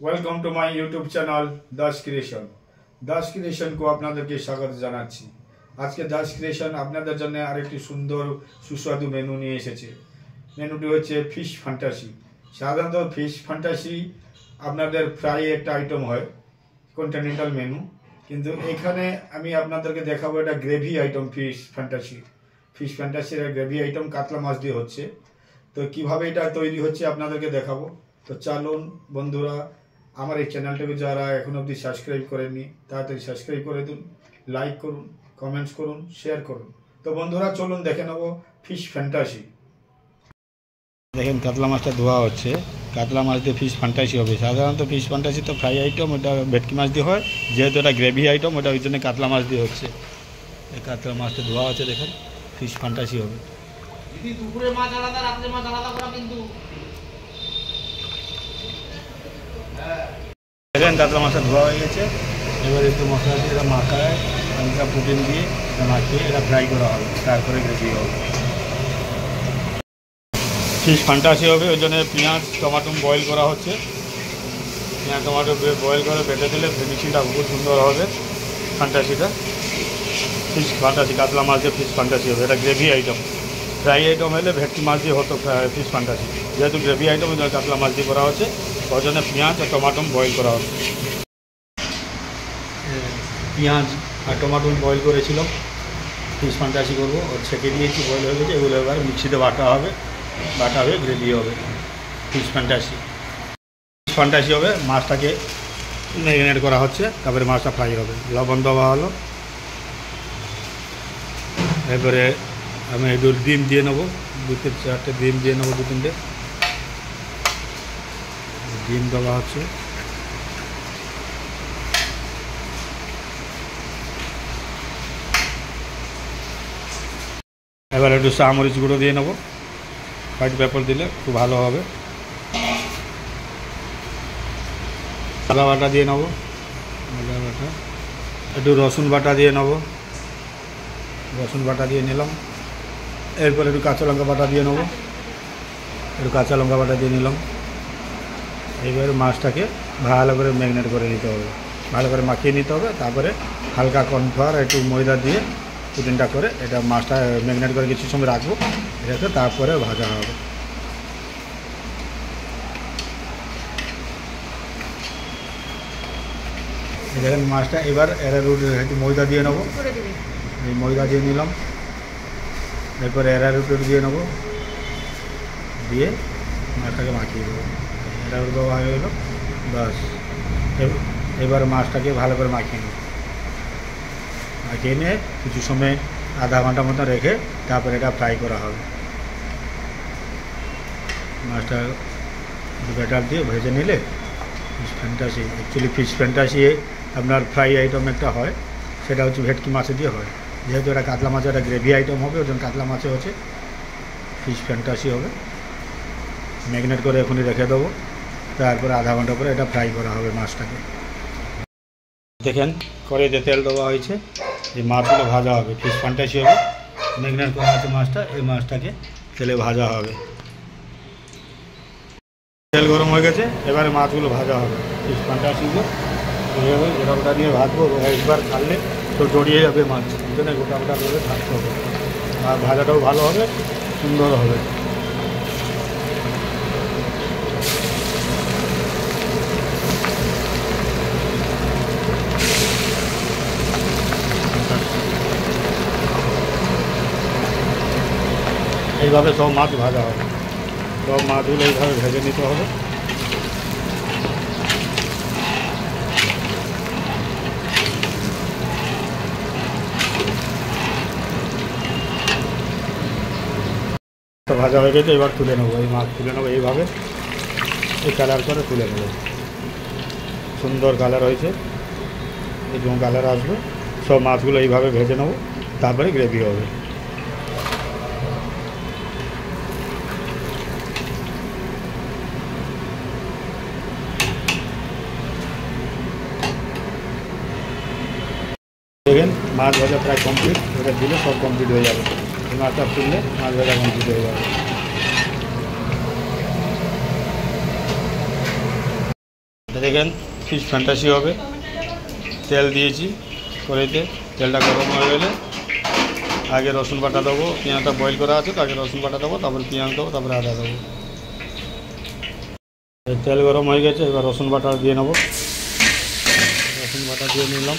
Welcome to my YouTube channel Das creation. Das ক্রিয়েশনকে আপনাদেরকে স্বাগত জানাচ্ছি। আজকে দাস ক্রিয়েশন আপনাদের জন্য আরেকটি সুন্দর সুস্বাদু মেনু নিয়ে এসেছে। মেনুটি হচ্ছে ফিশ ফ্যান্টাসি। সাধারণত ফিশ ফ্যান্টাসি আপনাদের ফ্রাই একটা আইটেম হয়, কন্টিনেন্টাল মেনু, কিন্তু এখানে আমি আপনাদেরকে দেখাবো এটা গ্রেভি আইটেম। ফিশ ফ্যান্টাসির গ্রেভি আইটেম কাতলা মাছ দিয়ে হচ্ছে। তো কিভাবে এটা তৈরি হচ্ছে আপনাদেরকে দেখাবো। তো চলুন বন্ধুরা, আমার এই চ্যানেলটাকে যারা এখন অবধি সাবস্ক্রাইব করেননি তাড়াতাড়ি সাবস্ক্রাইব করে দিন, লাইক করুন, কমেন্টস করুন, শেয়ার করুন। তো বন্ধুরা চলুন দেখে নেব ফিশ ফ্যান্টাসি। দেখেন কাতলা মাছটা ধোয়া হচ্ছে। কাতলা মাছ দিয়ে ফিশ ফ্যান্টাসি হবে। সাধারণত ফিশ ফ্যান্টাসি তো ফ্রাই আইটেম, ওটা ভেটকি মাছ দিয়ে হয়, যেহেতু এটা গ্রেভি আইটেম ওটা ওই জন্য কাতলা মাছ দিয়ে হচ্ছে। এই কাতলা মাছটা ধোয়া হচ্ছে, দেখেন ফিশ ফ্যান্টাসি হবে। দুপুরে মাছ আলাদা, রাত্রে মাছ আলাদা করা কিন্তু। দেখেন কাতলা মাছটা ধোয়া হয়ে গেছে। এবার একটু মশলা দিয়ে এটা মাখায়, হালকা প্রোটিন দিয়ে মাখিয়ে এটা ফ্রাই করা হবে, তারপরে গ্রেভি হবে। ফিশ ফ্যান্টাসি হবে, ওই জন্য পেঁয়াজ টমাটো বয়েল করা হচ্ছে। পেঁয়াজ টমাটো বয়েল করে বেটে দিলে ফিনিশিংটা খুব সুন্দর হবে। ফ্যান্টাসিটা ফিশ ফ্যান্টাসি, কাতলা মাছ দিয়ে ফিশ ফ্যান্টাসি হবে। এটা গ্রেভি আইটেম। ফ্রাই আইটেম হলে ভেটকি মাছ দিয়ে হতো ফিশ ফ্যান্টাসি, যেহেতু গ্রেভি আইটেম কাতলা মাছ দিয়ে করা হচ্ছে, ওই জন্য পেঁয়াজ আর টমাটো বয়েল করা হচ্ছে। পেঁয়াজ আর টমাটো বয়েল করেছিলাম, ফিশ ফ্যান্টাসি করবো, ওর ছেঁকে দিয়েছি, বয়েল হয়ে গেছে। এগুলো এবার মিক্সিতে বাটা হবে গ্রেভি হবে। ফিশ ফ্যান্টাসি হবে। মাছটাকে ম্যারিনেট করা হচ্ছে, তারপরে মাছটা ফ্রাই হবে। লবণ দেওয়া হলো, এরপরে আমি একটু ডিম দিয়ে নেবো, 2-4টে ডিম দিয়ে নেবো, 2-3টে ডিম দেওয়া হচ্ছে। এবার একটু চামরিচ গুঁড়ো দিয়ে নেবো, হোয়াইট পেপার দিলে খুব ভালো হবে। আদা বাটা দিয়ে নেবো, আদা বাটা, একটু রসুন বাটা দিয়ে নেবো, রসুন বাটা দিয়ে নিলাম। এরপর একটু কাঁচা লঙ্কা বাটা দিয়ে নেবো, একটু কাঁচা লঙ্কা বাটা দিয়ে নিলাম। এইবার মাছটাকে ভালো করে ম্যারিনেট করে নিতে হবে, ভালো করে মাখিয়ে নিতে হবে। তারপরে হালকা কর্নফ্লাওয়ার একটু ময়দা দিয়ে পুডিংটা করে এটা মাছটা ম্যারিনেট করে কিছু সময় রাখবো, রেখে তারপরে ভাজা হবে। দেখেন মাছটা এবার অ্যারারুট একটু ময়দা দিয়ে নেবো, এই ময়দা দিয়ে নিলাম। এরপর অ্যারারুট দিয়ে নেবো, দিয়ে মাছটাকে মাখিয়ে দেবো। অ্যারারুট দেওয়া হয়ে গেলো, বাস। এবার মাছটাকে ভালো করে মাখিয়ে নেব, মাখিয়ে নিয়ে কিছু সময় আধা ঘন্টা মতো রেখে তারপরে এটা ফ্রাই করা হবে। মাছটা ব্যাটার দিয়ে ভেজে নিলে fish fantasy. Actually fish fantasy আপনার ফ্রাই আইটেম একটা হয়, সেটা হচ্ছে ভেটকি মাছে দিয়ে হয়। যেহেতু এটা কাতলা মাছের একটা গ্রেভি আইটেম হবে, ওজন কাতলা মাছে হচ্ছে ফিশ ফ্যান্টাসি হবে। ম্যারিনেট করে এখনই রেখে দেবো, তারপরে আধা ঘন্টা পরে এটা ফ্রাই করা হবে মাছটাকে। দেখেন কড়াইতে তেল দেওয়া হয়েছে, এই মাছগুলো ভাজা হবে। ফিশ ফ্যান্টাসি হবে, ম্যারিনেট করা আছে মাছটা, এই মাছটাকে তেলে ভাজা হবে। তেল গরম হয়ে গেছে, এবারে মাছগুলো ভাজা হবে। ফিশ ফ্যান্টাসিগুলো এইভাবে গোটা গোটা দিয়ে ভাজবো, একবার খাললে তো জড়িয়ে যাবে মাছ, এই জন্য গোটা গোটা করে ভাজতে হবে। আর ভাজাটাও ভালো হবে, সুন্দর হবে। এইভাবে সব মাছ ভাজা হবে, সব মাছগুলো এইভাবে ভেজে নিতে হবে। তো ভাজা হয়ে গেছে, এবার তুলে নেবো। এই মাছ তুলে নেবো এইভাবে, এই কালার করে তুলে নেবো। সুন্দর কালার হয়েছে, এরকম কালার আসবে। সব মাছগুলো এইভাবে ভেজে নেবো, তারপরে গ্রেভি হবে। দেখেন মাছ ভাজা প্রায় কমপ্লিট, ওটা দিলে সব কমপ্লিট হয়ে যাবে। এই মাছটা তুললে মাছ ভাজা কমপ্লিট হয়ে যাবে। দেখেন ফিশ ফ্যান্টাসি হবে। তেল দিয়েছি কড়াইতে, তেলটা গরম হয়ে গেলে আগে রসুন বাটা দেবো। পেঁয়াজটা বয়েল করা আছে তো আগে রসুন বাটা দেবো, তারপরে পেঁয়াজ দেবো, তারপরে আদা দেবো। তেল গরম হয়ে গেছে, এবার রসুন বাটা দিয়ে নেবো। রসুন বাটা দিয়ে নিলাম।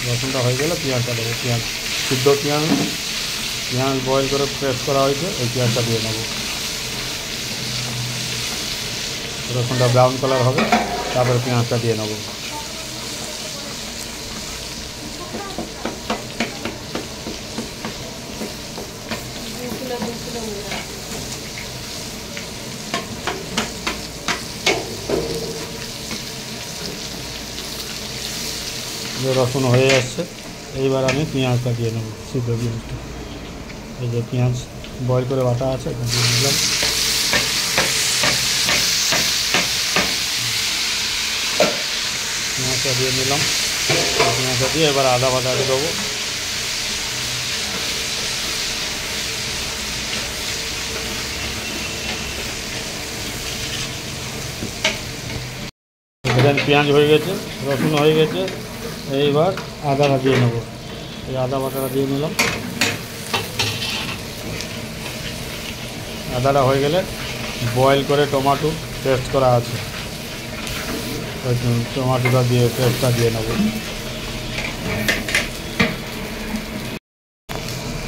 রসুনটা হয়ে গেলে পেঁয়াজটা দেবো। পেঁয়াজ সিদ্ধ পেঁয়াজ বয়েল করে পেস্ট করা হয়েছে, ওই পেঁয়াজটা দিয়ে নেবো। রসুনটা ব্রাউন কালার হবে, তারপরে পেঁয়াজটা দিয়ে নেবো। রসুন হয়ে যাচ্ছে, এইবার আমি পেঁয়াজটা দিয়ে নেবো, সিদ্ধ পেঁয়াজটা। এই যে পেঁয়াজ বয়েল করে বাটা আছে, দিয়ে দিলাম। পেঁয়াজটা দিয়ে নিলাম। পেঁয়াজটা দিয়ে এবার আদা বাটা দেবো। এখানে পেঁয়াজ হয়ে গেছে, রসুন হয়ে গেছে, এইবার আদাটা দিয়ে নেবো। এই আদা বাটাটা দিয়ে নিলাম। আদাটা হয়ে গেলে বয়েল করে টমেটো পেস্ট করা আছে, ওই টমেটোটা দিয়ে পেস্টটা দিয়ে নেবো।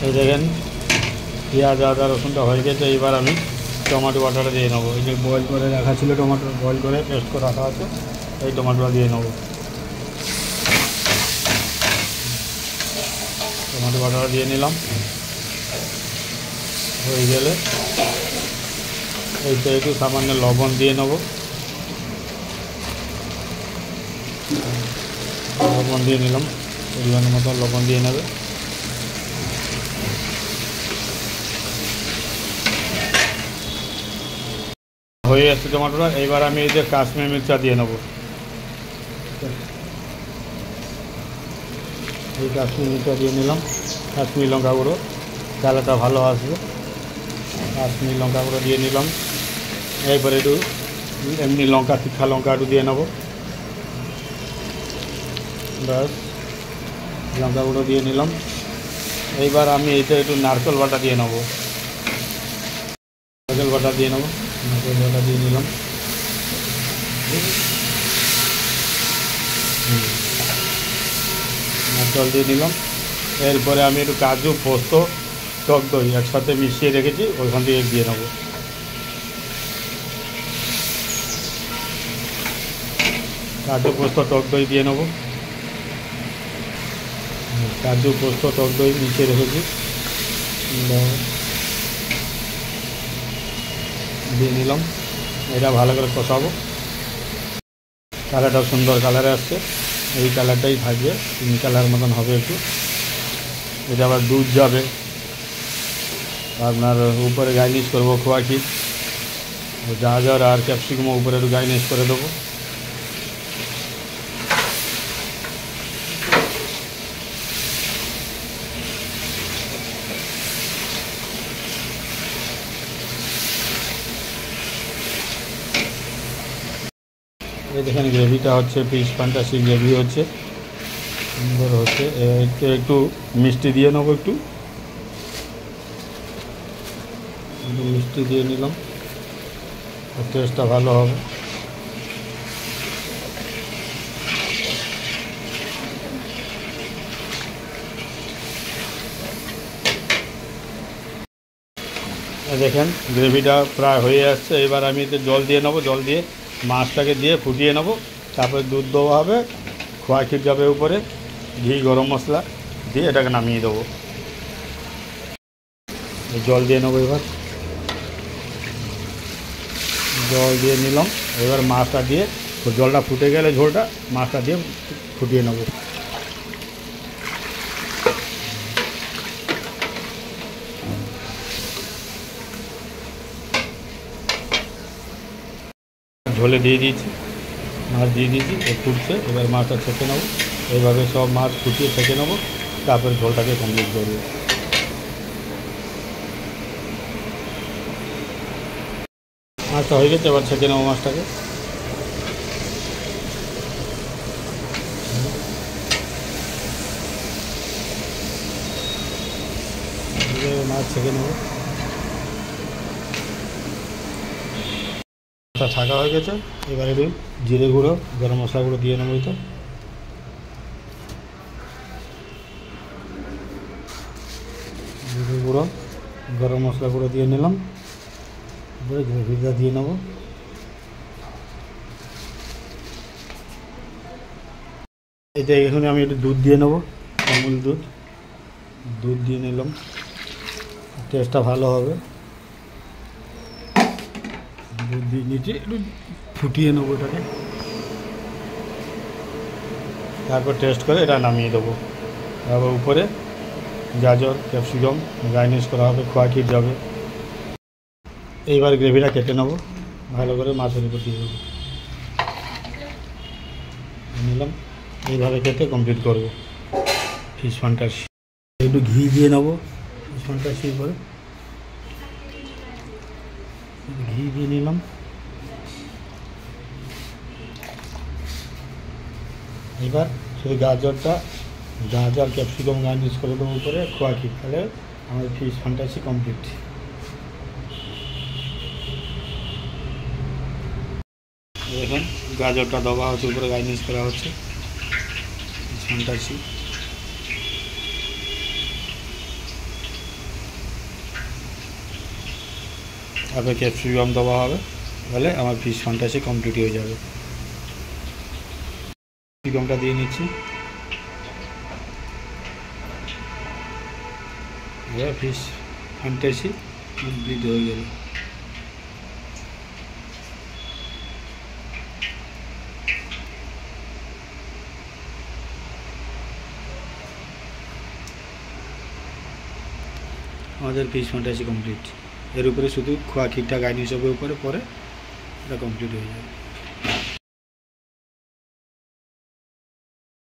এই দেখেন পেঁয়াজ আদা রসুনটা হয়ে গেছে, এইবার আমি টমেটো বাটাটা দিয়ে নেবো। এই যে বয়েল করে রাখা ছিল টমেটো, বয়েল করে পেস্ট করে রাখা আছে, এই টমেটোটা দিয়ে নেবো। টমেটো বাটাটা দিয়ে নিলাম। হয়ে গেলে এইটা একটু সামান্য লবণ দিয়ে নেবো। লবণ দিয়ে নিলাম, পরিমাণ মতো লবণ দিয়ে নেবে। হয়ে যাচ্ছে টমেটোটা, এইবার আমি এই যে কাশ্মীরি মির্চা দিয়ে নেবো। এই কাশ্মীরি মির্চা দিয়ে নিলাম। কাশ্মীরি লঙ্কা গুঁড়ো, কালারটা ভালো আসবে। কাশ্মীরি লঙ্কা গুঁড়ো দিয়ে নিলাম। এরপরে একটু এমনি লঙ্কা, তীখা লঙ্কা একটু দিয়ে নেবো। ব্যাস, লঙ্কা গুঁড়ো দিয়ে নিলাম। এইবার আমি এইটা একটু নারকেল বাটা দিয়ে নেবো। নারকেল বাটা দিয়ে নেবো। নারকেল বাটা দিয়ে নিলাম। নারকেল দিয়ে নিলাম। এরপরে আমি একটু কাজু, পোস্ত, টক দই একসাথে মিশিয়ে রেখেছি, ওইখান থেকে দিয়ে নেবো। কাজু, পোস্ত, টক দই দিয়ে নেবো। কাজু, পোস্ত, টক দই মিশিয়ে রেখেছি, দিয়ে নিলাম। এটা ভালো করে কষাবো। কালারটা সুন্দর কালারে আসছে, এই কালারটাই থাকবে, পিঙ্ক কালার মতন হবে একটু। এটা আবার দুধ যাবে, আপনার উপরে গার্নিশ করবো খোয়া ক্ষীর, গাজর আর ক্যাপসিকামও উপরে একটু গার্নিশ করে দেবো। এই দেখেন গ্রেভিটা হচ্ছে, ফিশ ফ্যান্টাসি গ্রেভি হচ্ছে, সুন্দর হচ্ছে। একটু মিষ্টি দিয়ে নেবো, একটু মিষ্টি দিয়ে নিলাম, টেস্টটা ভালো হবে। দেখেন গ্রেভিটা প্রায় হয়ে আসছে, এবার আমি এতে জল দিয়ে নেবো। জল দিয়ে মাছটাকে দিয়ে ফুটিয়ে নেবো, তারপরে দুধ দেওয়া হবে, খোয়া ক্ষীর যাবে উপরে, ঘি, গরম মশলা দিয়ে এটাকে নামিয়ে দেবো। জল দিয়ে নেবো, এবার জল দিয়ে নিলাম। এবার মাছটা দিয়ে, জলটা ফুটে গেলে ঝোলটা, মাছটা দিয়ে ফুটিয়ে নেবো। ঝোলে দিয়ে দিয়েছি, মাছ দিয়ে দিয়েছি, ফুটছে। এবার মাছটা ছেঁকে নেবো। এইভাবে সব মাছ ফুটিয়ে ছেঁকে নেবো, তারপরে ঝোলটাকে কমপ্লিট করবো। মাছটা হয়ে গেছে, এবার ছেঁকে নেবো মাছটাকে। মাছ ছেঁকে নেব। ছাকা হয়ে গেছে, এবার একটু জিরে গুঁড়ো গরম মশলা গুঁড়ো দিয়ে নেবো। তো জিরে গুঁড়ো গরম মশলা গুঁড়ো দিয়ে নিলাম, এবারে গ্রেভিটা দিয়ে নেবো। এটা এখানে আমি একটু দুধ দিয়ে নেবো, আমুল দুধ দিয়ে নিলাম, টেস্টটা ভালো হবে। দুধ দিয়ে নিচে একটু ফুটিয়ে নেবো এটাকে, তারপর টেস্ট করে এটা নামিয়ে দেবো। তারপর উপরে গাজর ক্যাপসিকাম গার্নিশ করা হবে, খোয়া ক্ষীর যাবে। এইবার গ্রেভিটা কেটে নেবো, ভালো করে মাছের উপর দিয়ে দেবো, নিলাম। এইভাবে কেটে কমপ্লিট করবো ফিশ ফ্যান্টাসি। একটু ঘি দিয়ে নেবো ফিশ ফ্যান্টাসির পরে, ঘি দিয়ে নিলাম। এবার শুধু গাজর ক্যাপসিকাম গার্নিশ করে দেবো উপরে খোয়া ক্ষীর, তাহলে আমার ফিশ ফ্যান্টাসি কমপ্লিট। দেখুন গাজরটা দেওয়া হচ্ছে উপরে, গার্নিশ করা হচ্ছে ফিশ ফ্যান্টাসি। তারপরে ক্যাপসিকাম দেওয়া হবে, তাহলে আমার ফিশ ফ্যান্টাসি কমপ্লিট হয়ে যাবে। ক্যাপসিকামটা দিয়ে নিচ্ছি, ফিশ ফ্যান্টাসি কমপ্লিট হয়ে গেল। আমাদের ফিশ ফ্যান্টাসি কমপ্লিট। এর উপরে শুধু খোয়া ক্ষীরটা গার্নিশ হবে উপরে, পরে এটা কমপ্লিট হয়ে যাবে।